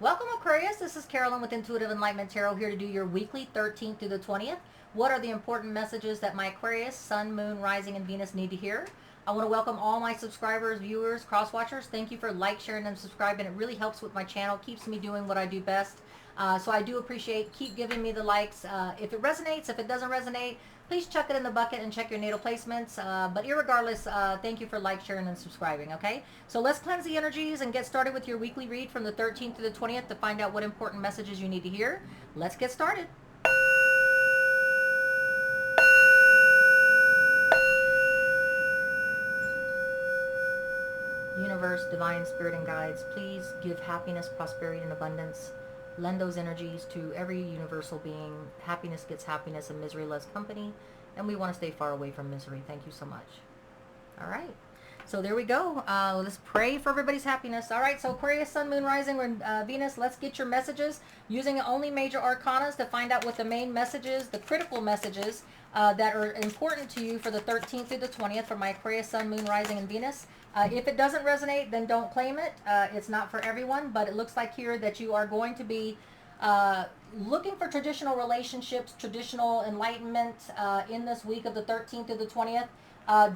Welcome, Aquarius. This is Carolyn with Intuitive Enlightenment Tarot, here to do your weekly 13th through the 20th. What are the important messages that my Aquarius, Sun, Moon, Rising, and Venus need to hear? I want to welcome all my subscribers, viewers, cross-watchers. Thank you for sharing, and subscribing. It really helps with my channel, keeps me doing what I do best. So I do appreciate, keep giving me the likes. If it resonates, if it doesn't resonate, please chuck it in the bucket and check your natal placements. But irregardless, thank you for sharing, and subscribing, okay? So let's cleanse the energies and get started with your weekly read from the 13th to the 20th to find out what important messages you need to hear. Let's get started. Universe, divine spirit, and guides, please give happiness, prosperity, and abundance. Lend those energies to every universal being. Happiness gets happiness and misery loves company. And we want to stay far away from misery. Thank you so much. All right. So there we go. Let's pray for everybody's happiness. All right. So Aquarius, Sun, Moon, Rising, and Venus. Let's get your messages using only major arcanas to find out what the main messages, the critical messages that are important to you for the 13th through the 20th for my Aquarius, Sun, Moon, Rising, and Venus. If it doesn't resonate, then don't claim it. It's not for everyone, but it looks like here that you are going to be looking for traditional relationships, traditional enlightenment in this week of the 13th to the 20th.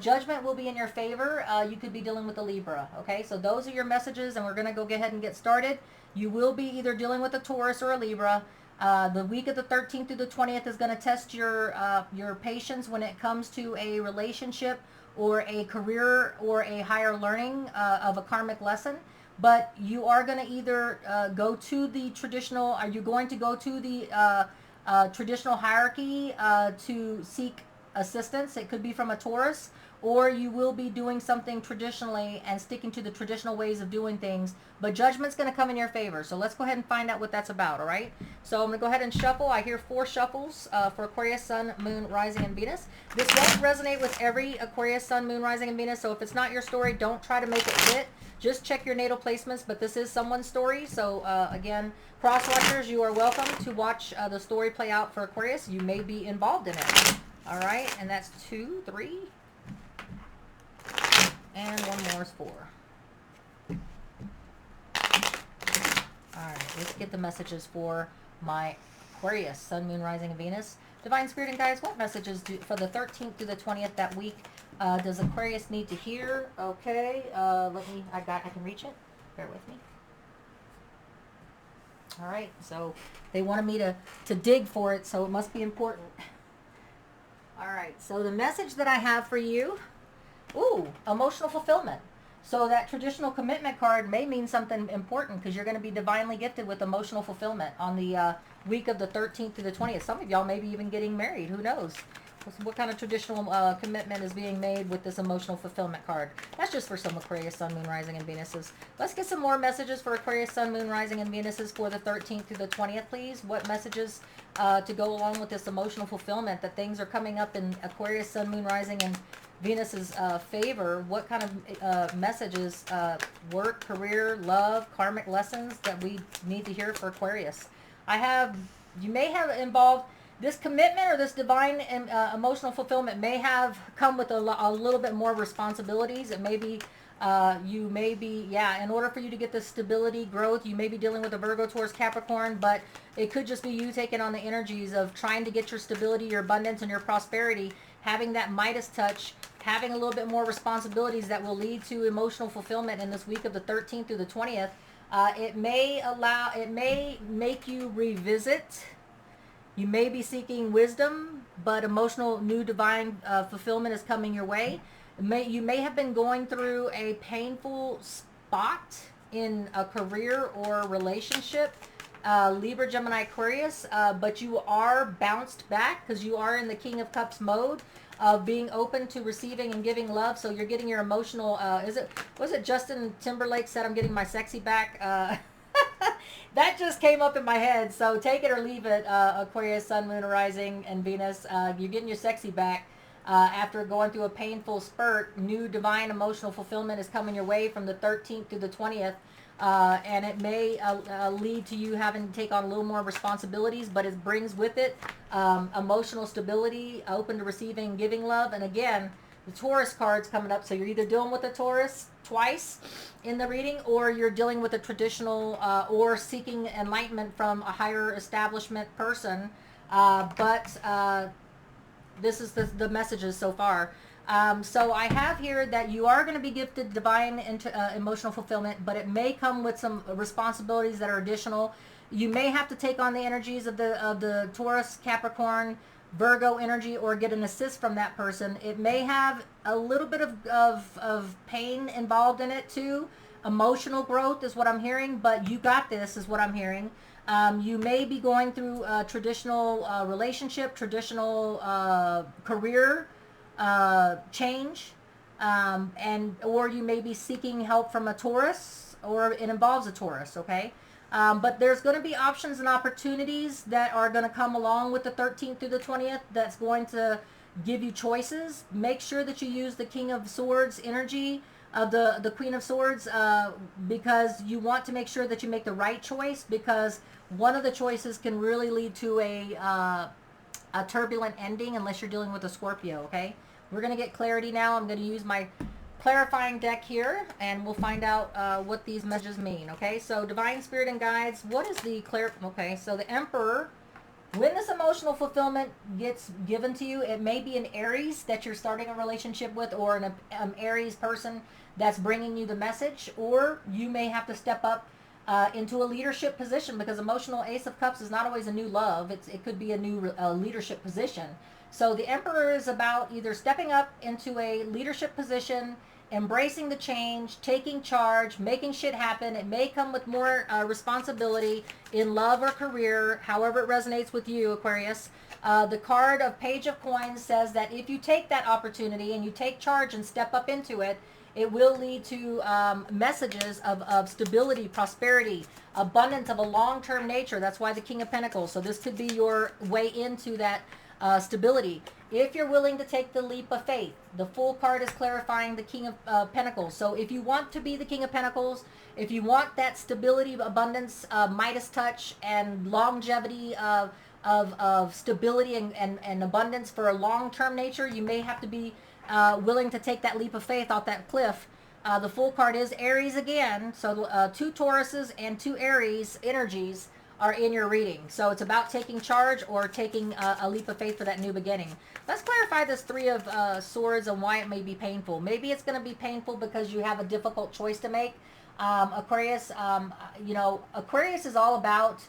Judgment will be in your favor. You could be dealing with a Libra. Okay, so those are your messages, and we're going to go ahead and get started. You will be either dealing with a Taurus or a Libra. The week of the 13th to the 20th is going to test your patience when it comes to a relationship or a career or a higher learning of a karmic lesson. But you are going to either go to the traditional, are you going to go to the traditional hierarchy to seek assistance? It could be from a Taurus, or you will be doing something traditionally and sticking to the traditional ways of doing things, but judgment's going to come in your favor. So let's go ahead and find out what that's about. All right, so I'm going to go ahead and shuffle. I hear 4 shuffles for Aquarius, Sun, Moon, Rising, and Venus. This won't resonate with every Aquarius, Sun, Moon, Rising, and Venus, so if it's not your story, don't try to make it fit. Just check your natal placements, but this is someone's story. So again, cross watchers, you are welcome to watch the story play out for Aquarius. You may be involved in it. All right, and that's 2, 3, and one more is 4. All right, let's get the messages for my Aquarius, Sun, Moon, Rising, and Venus. Divine Spirit and Guides, what messages for the 13th through the 20th that week does Aquarius need to hear? Okay, I can reach it. Bear with me. All right, so they wanted me to dig for it, so it must be important. All right, so the message that I have for you, emotional fulfillment. So that traditional commitment card may mean something important because you're going to be divinely gifted with emotional fulfillment on the week of the 13th to the 20th. Some of y'all may be even getting married. Who knows? What kind of traditional commitment is being made with this emotional fulfillment card? That's just for some Aquarius, Sun, Moon, Rising, and Venuses. Let's get some more messages for Aquarius, Sun, Moon, Rising, and Venuses for the 13th through the 20th, please. What messages to go along with this emotional fulfillment, that things are coming up in Aquarius, Sun, Moon, Rising, and Venus's favor? What kind of messages, work, career, love, karmic lessons that we need to hear for Aquarius? You may have involved this commitment, or this divine emotional fulfillment may have come with a little bit more responsibilities. It may be, you may be, in order for you to get this stability, growth, you may be dealing with a Virgo, Taurus, Capricorn, but it could just be you taking on the energies of trying to get your stability, your abundance, and your prosperity, having that Midas touch, having a little bit more responsibilities that will lead to emotional fulfillment in this week of the 13th through the 20th. It may make you revisit. You may be seeking wisdom, but emotional new divine fulfillment is coming your way. You may have been going through a painful spot in a career or relationship, Libra, Gemini, Aquarius, but you are bounced back because you are in the King of Cups mode of being open to receiving and giving love. So you're getting your emotional, was it Justin Timberlake said, I'm getting my sexy back? That just came up in my head, so take it or leave it, Aquarius, Sun, Moon, Rising, and Venus. You're getting your sexy back after going through a painful spurt. New divine emotional fulfillment is coming your way from the 13th to the 20th, and it may lead to you having to take on a little more responsibilities, but it brings with it emotional stability, open to receiving, giving love. And again, the Taurus card's coming up. So you're either dealing with a Taurus twice in the reading, or you're dealing with a traditional or seeking enlightenment from a higher establishment person. But this is the messages so far. So I have here that you are going to be gifted divine emotional fulfillment, but it may come with some responsibilities that are additional. You may have to take on the energies of the Taurus, Capricorn, Virgo energy, or get an assist from that person. It may have a little bit of pain involved in it too. Emotional growth is what I'm hearing, but you got this is what I'm hearing. You may be going through a traditional relationship, traditional career change, or you may be seeking help from a Taurus, or it involves a Taurus, okay? But there's going to be options and opportunities that are going to come along with the 13th through the 20th that's going to give you choices. Make sure that you use the King of Swords energy of the Queen of Swords, because you want to make sure that you make the right choice, because one of the choices can really lead to a turbulent ending unless you're dealing with a Scorpio, okay? We're going to get clarity now. I'm going to use my clarifying deck here, and we'll find out what these messages mean, okay? So divine spirit and guides, what is the okay, so the Emperor, when this emotional fulfillment gets given to you, it may be an Aries that you're starting a relationship with, or an Aries person that's bringing you the message, or you may have to step up into a leadership position, because emotional Ace of Cups is not always a new love. It could be a new leadership position. So the Emperor is about either stepping up into a leadership position, embracing the change, taking charge, making shit happen. It may come with more responsibility in love or career, however it resonates with you, Aquarius. The card of Page of Coins says that if you take that opportunity and you take charge and step up into it, it will lead to messages of stability, prosperity, abundance of a long-term nature. That's why the King of Pentacles. So this could be your way into that stability. If you're willing to take the leap of faith, the Fool card is clarifying the King of Pentacles. So if you want to be the King of Pentacles, if you want that stability, abundance, Midas touch, and longevity of stability and abundance for a long-term nature, you may have to be willing to take that leap of faith off that cliff. The Fool card is Aries again. So 2 Tauruses and 2 Aries energies are in your reading. So it's about taking charge or taking a leap of faith for that new beginning. Let's clarify this 3 of Swords and why it may be painful. Maybe it's going to be painful because you have a difficult choice to make. Aquarius, Aquarius is all about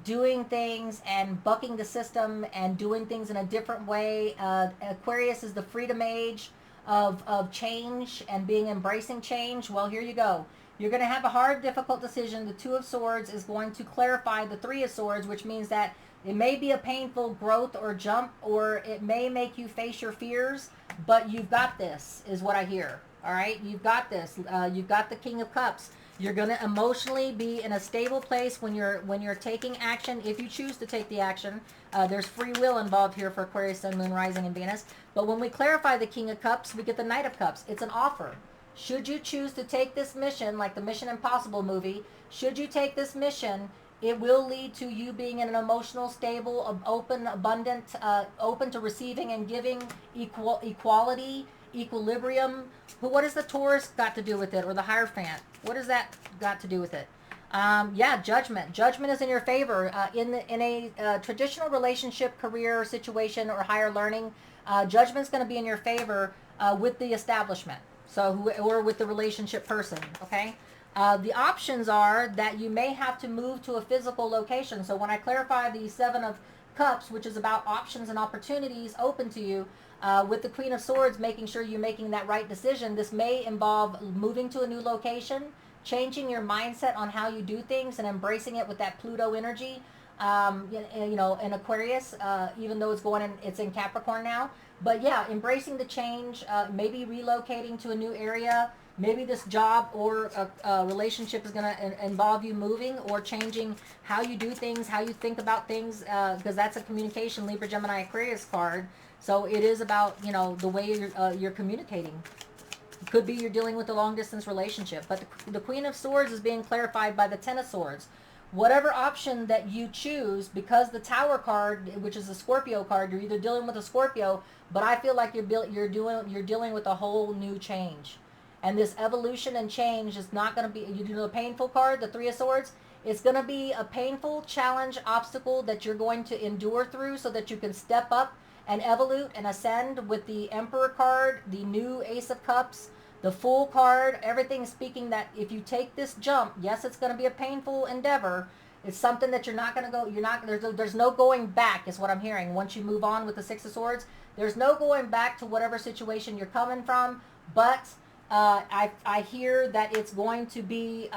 doing things and bucking the system and doing things in a different way. Aquarius is the freedom age of change and embracing change. Well, here you go. You're going to have a hard, difficult decision. The 2 of Swords is going to clarify the 3 of Swords, which means that it may be a painful growth or jump, or it may make you face your fears, but you've got this, is what I hear. All right? You've got this. You've got the King of Cups. You're going to emotionally be in a stable place when you're taking action, if you choose to take the action. There's free will involved here for Aquarius, Sun, Moon, Rising, and Venus. But when we clarify the King of Cups, we get the Knight of Cups. It's an offer. Should you choose to take this mission, like the Mission Impossible movie, should you take this mission, it will lead to you being in an emotional, stable, open, abundant, open to receiving and giving, equality, equilibrium. But what has the Taurus got to do with it, or the Hierophant? What has that got to do with it? Judgment. Judgment is in your favor. In a traditional relationship, career situation, or higher learning, judgment's going to be in your favor with the establishment. So, or with the relationship person, okay? The options are that you may have to move to a physical location. So when I clarify the 7 of Cups, which is about options and opportunities open to you, with the Queen of Swords, making sure you're making that right decision, this may involve moving to a new location, changing your mindset on how you do things, and embracing it with that Pluto energy. In Aquarius, even though it's in Capricorn now. But yeah, embracing the change, maybe relocating to a new area. Maybe this job or a relationship is going to involve you moving or changing how you do things, how you think about things, because that's a communication Libra, Gemini, Aquarius card. So it is about, the way you're communicating. It could be you're dealing with a long-distance relationship. But the Queen of Swords is being clarified by the 10 of Swords, whatever option that you choose, because the Tower card, which is a Scorpio card, you're either dealing with a Scorpio, but I feel like you're dealing with a whole new change. And this evolution and change is not going to be, you do the painful card, the Three of Swords. It's going to be a painful challenge, obstacle that you're going to endure through so that you can step up and evolve and ascend with the Emperor card, the new Ace of Cups, the Fool card, everything speaking that if you take this jump, yes, it's going to be a painful endeavor. It's something that you're not going to go, there's no going back is what I'm hearing. Once you move on with the Six of Swords, there's no going back to whatever situation you're coming from, but I hear that it's going to be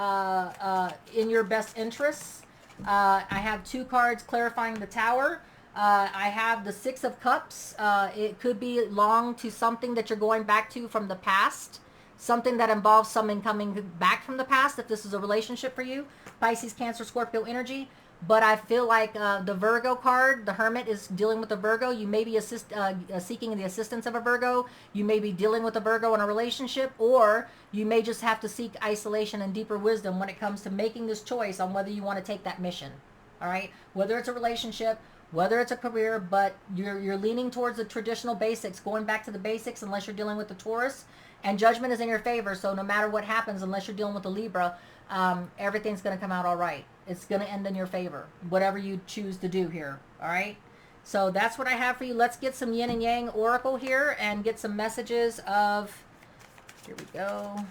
in your best interests. I have two cards clarifying the Tower. I have the Six of Cups. It could belong to something that you're going back to from the past. Something that involves someone coming back from the past, if this is a relationship for you. Pisces, Cancer, Scorpio energy. But I feel like the Virgo card, the Hermit, is dealing with a Virgo. You may be seeking the assistance of a Virgo. You may be dealing with a Virgo in a relationship. Or you may just have to seek isolation and deeper wisdom when it comes to making this choice on whether you want to take that mission. All right? Whether it's a relationship, whether it's a career, but you're leaning towards the traditional basics, going back to the basics unless you're dealing with the Taurus. And judgment is in your favor, so no matter what happens, unless you're dealing with a Libra, everything's going to come out all right. It's going to end in your favor, whatever you choose to do here, all right? So that's what I have for you. Let's get some yin and yang oracle here and get some messages of, here we go.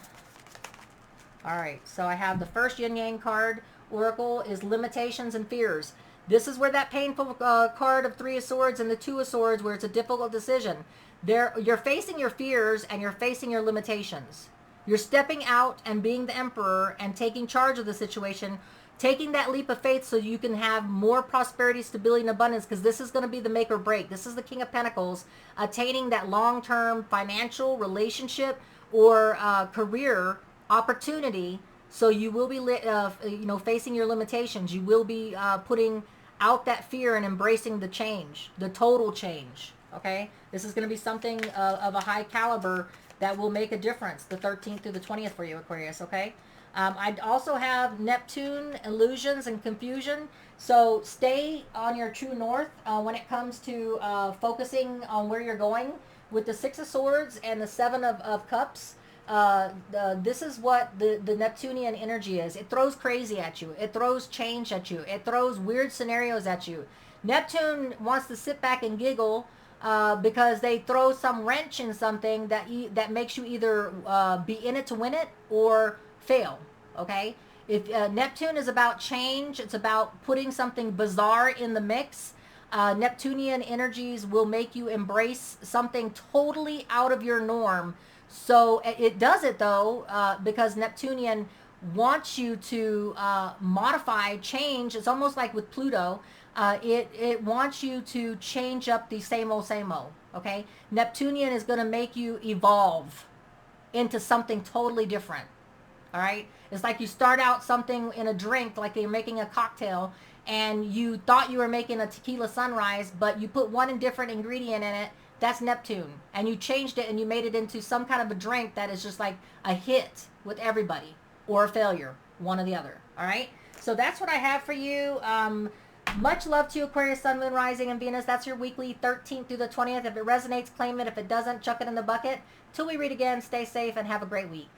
All right, so I have the first yin yang card, oracle, is limitations and fears. This is where that painful card of Three of Swords and the Two of Swords, where it's a difficult decision. You're facing your fears and you're facing your limitations. You're stepping out and being the emperor and taking charge of the situation, taking that leap of faith so you can have more prosperity, stability, and abundance, because this is going to be the make or break. This is the King of Pentacles, attaining that long-term financial relationship or career opportunity. So you will be facing your limitations. You will be putting out that fear and embracing the change, the total change. Okay, this is going to be something of a high caliber that will make a difference, the 13th through the 20th for you, Aquarius, okay? I also have Neptune, illusions, and confusion. So stay on your true north when it comes to focusing on where you're going. With the Six of Swords and the Seven of Cups, this is what the Neptunian energy is. It throws crazy at you. It throws change at you. It throws weird scenarios at you. Neptune wants to sit back and giggle because they throw some wrench in something that makes you either be in it to win it or fail. Okay, if Neptune is about change, it's about putting something bizarre in the mix. Neptunian energies will make you embrace something totally out of your norm. So it does it though because Neptunian wants you to modify, change. It's almost like with Pluto. It wants you to change up the same old, okay? Neptunian is going to make you evolve into something totally different, all right? It's like you start out something in a drink, like you're making a cocktail, and you thought you were making a tequila sunrise, but you put one different ingredient in it. That's Neptune. And you changed it and you made it into some kind of a drink that is just like a hit with everybody, or a failure, one or the other, all right? So that's what I have for you. Much love to you, Aquarius, Sun, Moon, Rising, and Venus. That's your weekly 13th through the 20th. If it resonates, claim it. If it doesn't, chuck it in the bucket. Till we read again, stay safe and have a great week.